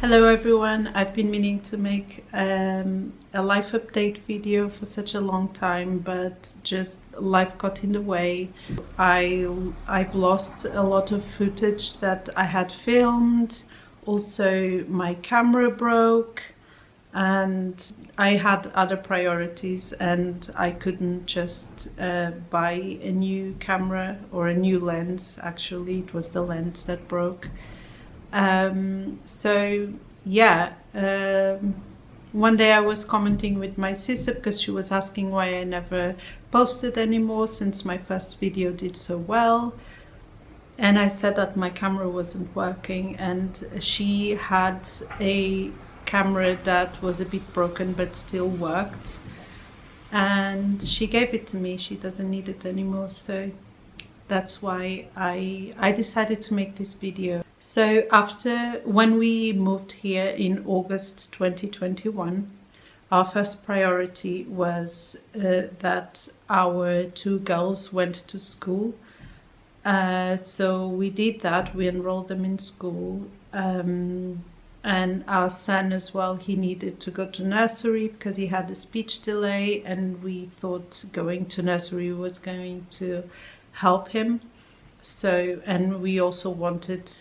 Hello everyone, I've been meaning to make a life update video for such a long time, but just life got in the way. I've lost a lot of footage that I had filmed. Also my camera broke and I had other priorities and I couldn't just buy a new camera or a new lens. Actually, it was the lens that broke. One day I was commenting with my sister because she was asking why I never posted anymore since my first video did so well, and I said that my camera wasn't working, and she had a camera that was a bit broken but still worked, and she gave it to me. She doesn't need it anymore, so that's why I decided to make this video. So when we moved here in August 2021, our first priority was that our two girls went to school. So we did that, we enrolled them in school. And our son as well, he needed to go to nursery because he had a speech delay, and we thought going to nursery was going to help him. So, and we also wanted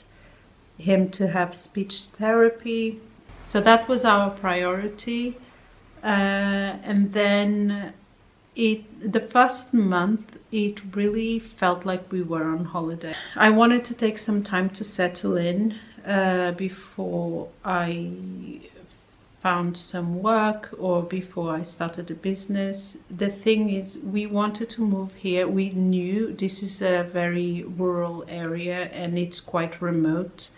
him to have speech therapy. So that was our priority. And then the first month, it really felt like we were on holiday. I wanted to take some time to settle in before I found some work or before I started a business. The thing is, we wanted to move here. We knew this is a very rural area and it's quite remote.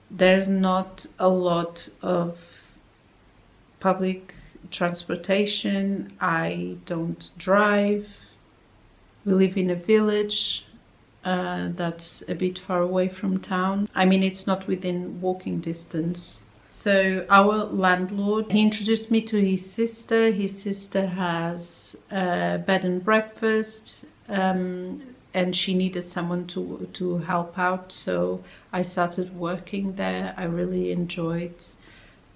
There's not a lot of public transportation. I don't drive. We live in a village that's a bit far away from town. I mean, it's not within walking distance. So our landlord, he introduced me to his sister. His sister has a bed and breakfast, and she needed someone to help out. So I started working there. I really enjoyed.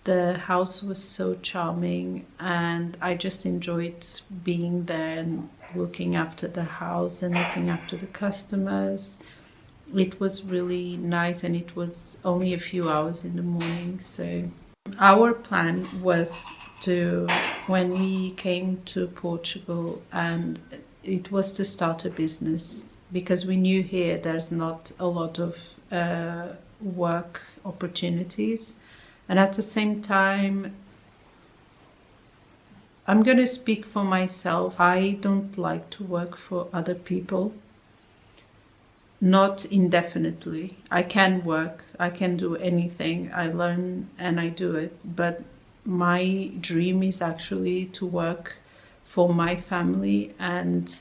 The house was so charming, and I just enjoyed being there and looking after the house and looking after the customers. It was really nice, and it was only a few hours in the morning. So our plan was to, when we came to Portugal, and it was to start a business, because we knew here there's not a lot of work opportunities. And at the same time, I'm going to speak for myself. I don't like to work for other people. Not indefinitely. I can work, I can do anything. I learn and I do it. But my dream is actually to work for my family and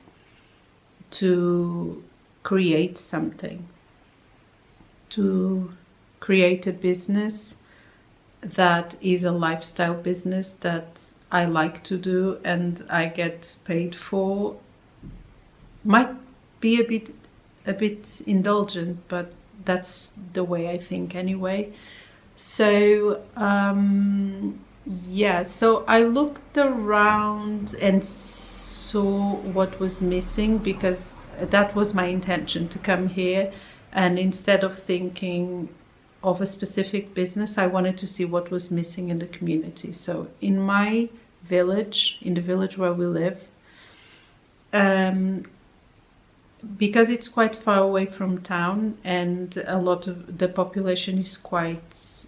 to create something. To create a business that is a lifestyle business that I like to do and I get paid for. Might be a bit indulgent, but that's the way I think anyway. So so I looked around and saw what was missing, because that was my intention, to come here, and instead of thinking of a specific business, I wanted to see what was missing in the community. So in my village, in the village where we live, because it's quite far away from town and a lot of the population is quite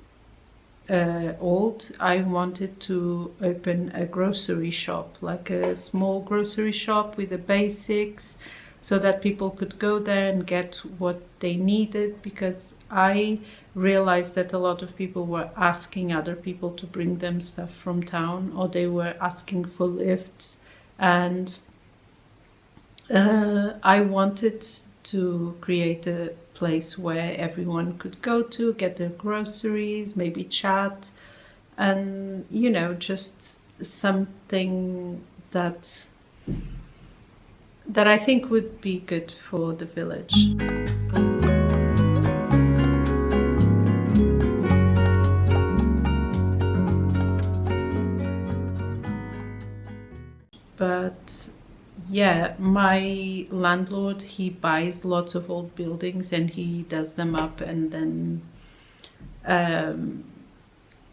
old, I wanted to open a grocery shop, like a small grocery shop with the basics, so that people could go there and get what they needed, because I realized that a lot of people were asking other people to bring them stuff from town, or they were asking for lifts, and I wanted to create a place where everyone could go to get their groceries, maybe chat, and just something that I think would be good for the village. yeah, my landlord, he buys lots of old buildings and he does them up, um,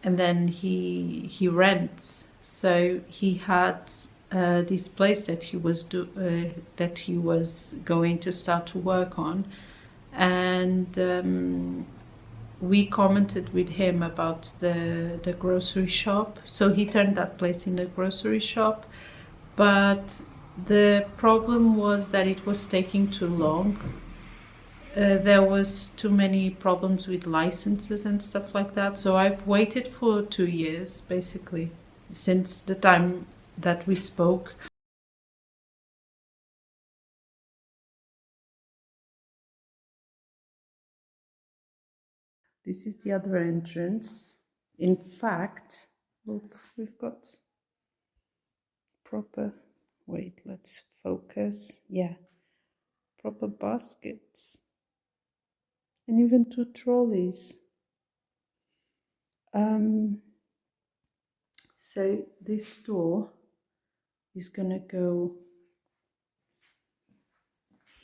and then he rents. So he had this place that he was going to start to work on, and we commented with him about the grocery shop. So he turned that place in a grocery shop, but the problem was that it was taking too long. There was too many problems with licenses and stuff like that. So I've waited for 2 years, basically, since the time that we spoke. This is the other entrance. In fact, look, we've got proper, wait, let's focus. Yeah, proper baskets. And even 2 trolleys. So this door is gonna go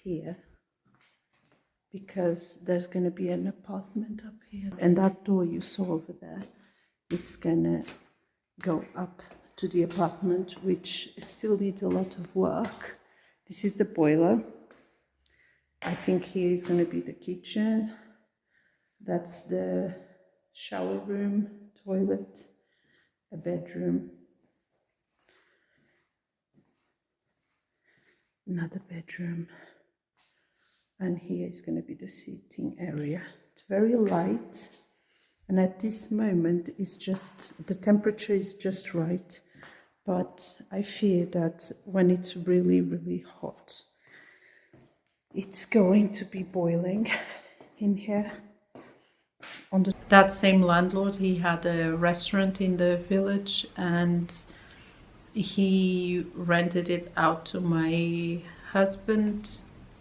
here because there's gonna be an apartment up here, and that door you saw over there, it's gonna go up to the apartment, which still needs a lot of work. This is the boiler. I think here is gonna be the kitchen. That's the shower room, toilet, a bedroom, another bedroom, and here is going to be the seating area. It's very light, and at this moment it's just, the temperature is just right, but I fear that when it's really, really hot, it's going to be boiling in here. That same landlord, he had a restaurant in the village, and he rented it out to my husband,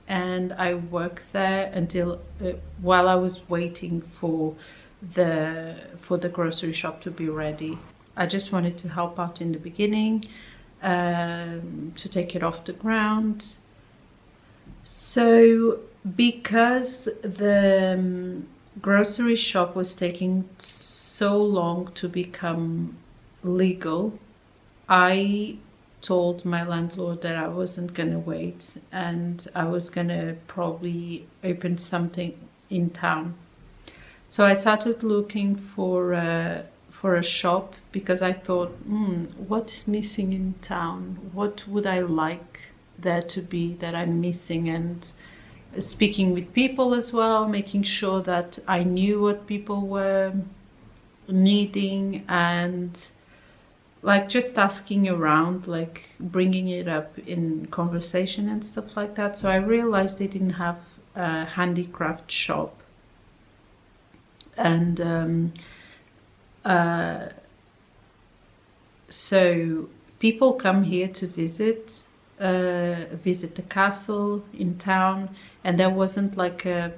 and I worked there until while I was waiting for the grocery shop to be ready. I just wanted to help out in the beginning, to take it off the ground. So because the grocery shop was taking so long to become legal, I told my landlord that I wasn't gonna wait, and I was gonna probably open something in town. So I started looking for a shop, because I thought, what's missing in town? What would I like there to be that I'm missing? And speaking with people as well, making sure that I knew what people were needing, and like just asking around, like bringing it up in conversation and stuff like that. So I realized they didn't have a handicraft shop, and so people come here to visit the castle in town, and there wasn't like a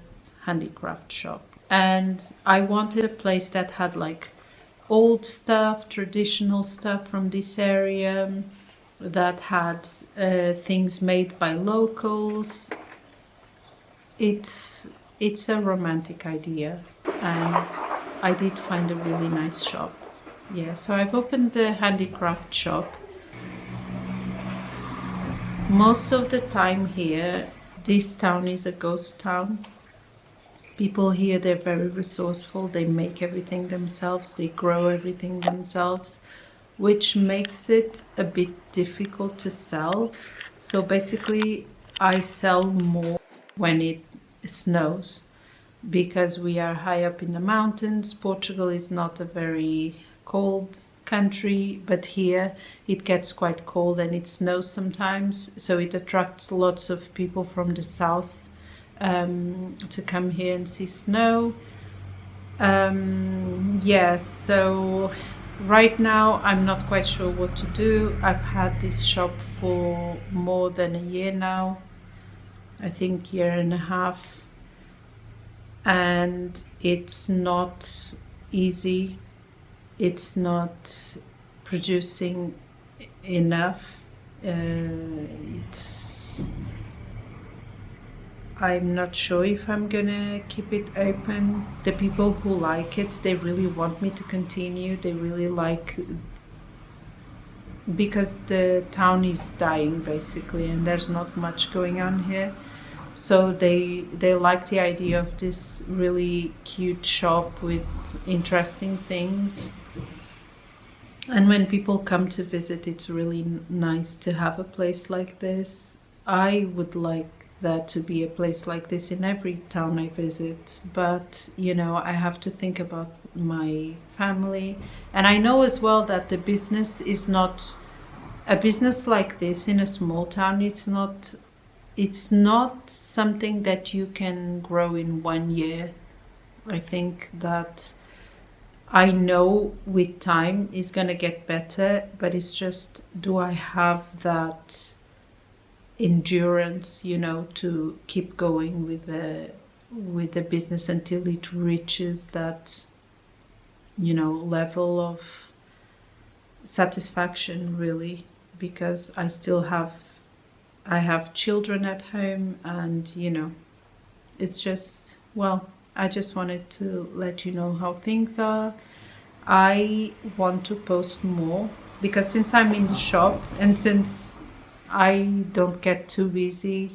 handicraft shop. And I wanted a place that had like old stuff, traditional stuff from this area, that had things made by locals. It's a romantic idea, and I did find a really nice shop. Yeah, so I've opened the handicraft shop. Most of the time here, this town is a ghost town. People here, they're very resourceful. They make everything themselves. They grow everything themselves, which makes it a bit difficult to sell. So basically, I sell more when it snows, because we are high up in the mountains. Portugal is not a very cold country, but here it gets quite cold and it snows sometimes. So it attracts lots of people from the south to come here and see snow. Yes, so right now I'm not quite sure what to do. I've had this shop for more than a year now, I think year and a half, and it's not easy. It's not producing enough. I'm not sure if I'm gonna keep it open. The people who like it, they really want me to continue. They really like, because the town is dying basically, and there's not much going on here. So they like the idea of this really cute shop with interesting things. And when people come to visit, it's really nice to have a place like this. I would like there to be a place like this in every town I visit, but you know, I have to think about my family. And I know as well that the business is not a business like this in a small town. It's not something that you can grow in 1 year. I think that, I know with time it's gonna get better, but it's just, do I have that endurance, you know, to keep going with the business until it reaches that, you know, level of satisfaction, really, because I have children at home, and you know, it's just, well, I just wanted to let you know how things are. I want to post more because since I'm in the shop and since I don't get too busy,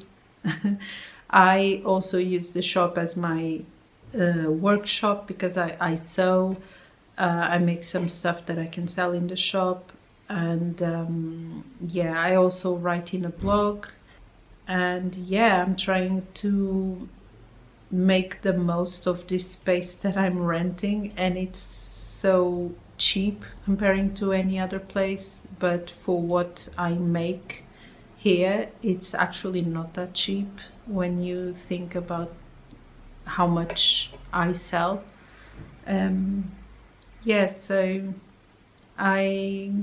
I also use the shop as my workshop, because I sew, I make some stuff that I can sell in the shop, and yeah, I also write in a blog, and yeah, I'm trying to make the most of this space that I'm renting, and it's so cheap comparing to any other place, but for what I make here, it's actually not that cheap when you think about how much I sell. Yeah, so I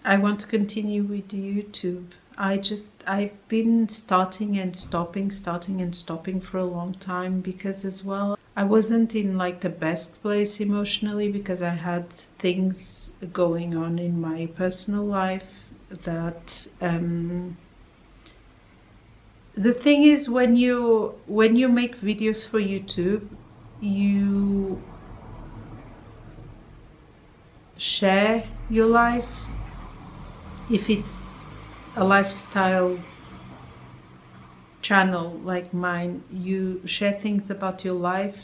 want to continue with YouTube. I've been starting and stopping for a long time, because as well, I wasn't in like the best place emotionally, because I had things going on in my personal life that the thing is, when you make videos for YouTube, you share your life. If it's a lifestyle channel like mine, you share things about your life,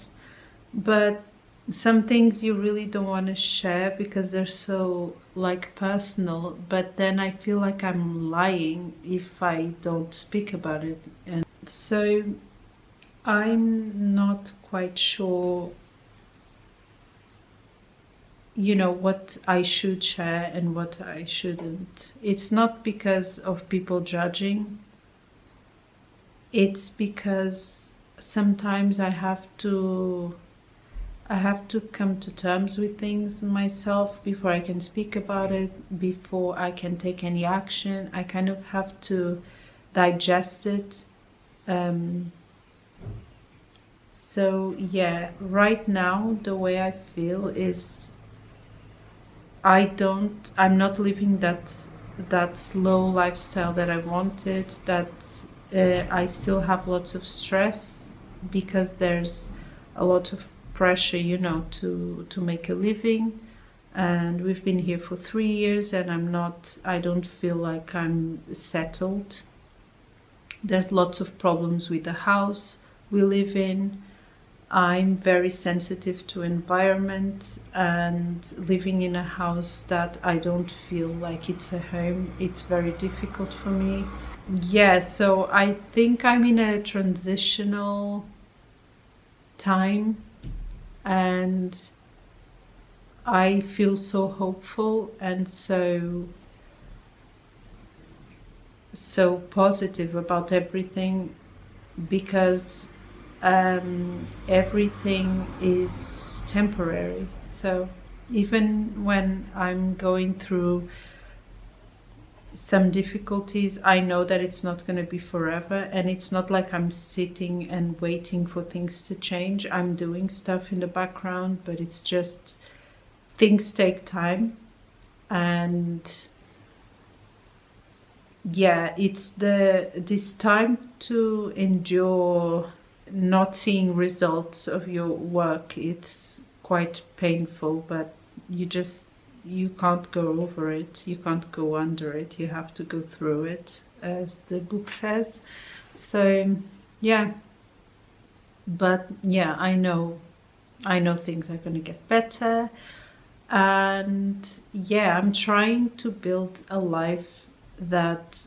but some things you really don't want to share because they're so like personal, but then I feel like I'm lying if I don't speak about it. And so I'm not quite sure, you know, what I should share and what I shouldn't. It's not because of people judging, it's because sometimes I have to come to terms with things myself before I can speak about it, before I can take any action. I kind of have to digest it. So yeah, right now the way I feel is I'm not living that slow lifestyle that I wanted, that I still have lots of stress because there's a lot of pressure, you know, to make a living, and we've been here for 3 years and I don't feel like I'm settled. There's lots of problems with the house we live in. I'm very sensitive to environment, and living in a house that I don't feel like it's a home, it's very difficult for me. Yeah, so I think I'm in a transitional time, and I feel so hopeful and so positive about everything, because everything is temporary. So even when I'm going through some difficulties, I know that it's not going to be forever, and it's not like I'm sitting and waiting for things to change. I'm doing stuff in the background, but it's just, things take time, and yeah, it's this time to endure not seeing results of your work. It's quite painful, but you can't go over it, you can't go under it, you have to go through it, as the book says. So yeah, but yeah, I know things are going to get better. And yeah, I'm trying to build a life that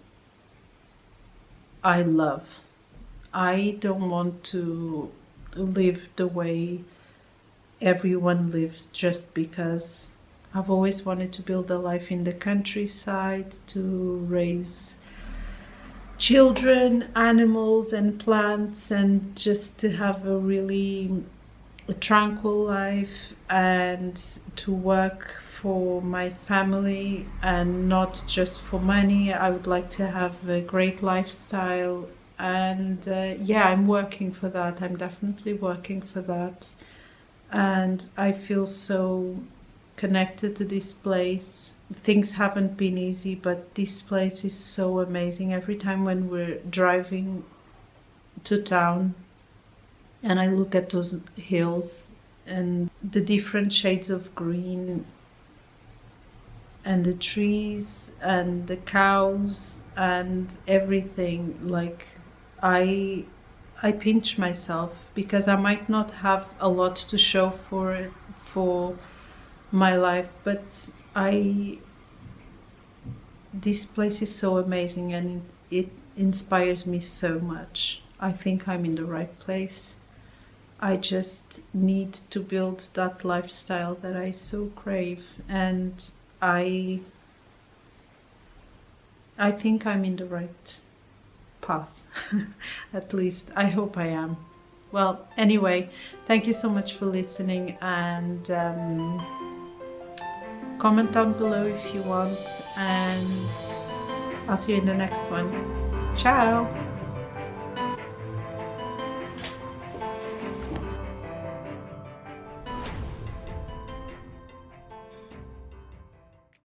I love. I don't want to live the way everyone lives just because. I've always wanted to build a life in the countryside, to raise children, animals, and plants, and just to have a really tranquil life, and to work for my family and not just for money. I would like to have a great lifestyle, and yeah, I'm working for that. I'm definitely working for that, and I feel so connected to this place. Things haven't been easy, but this place is so amazing. Every time when we're driving to town and I look at those hills and the different shades of green and the trees and the cows and everything, like I pinch myself because I might not have a lot to show for it, for my life, but this place is so amazing and it inspires me so much. I think I'm in the right place. I just need to build that lifestyle that I so crave, and I think I'm in the right path. At least I hope I am. Well, anyway, thank you so much for listening, and comment down below if you want, and I'll see you in the next one. Ciao!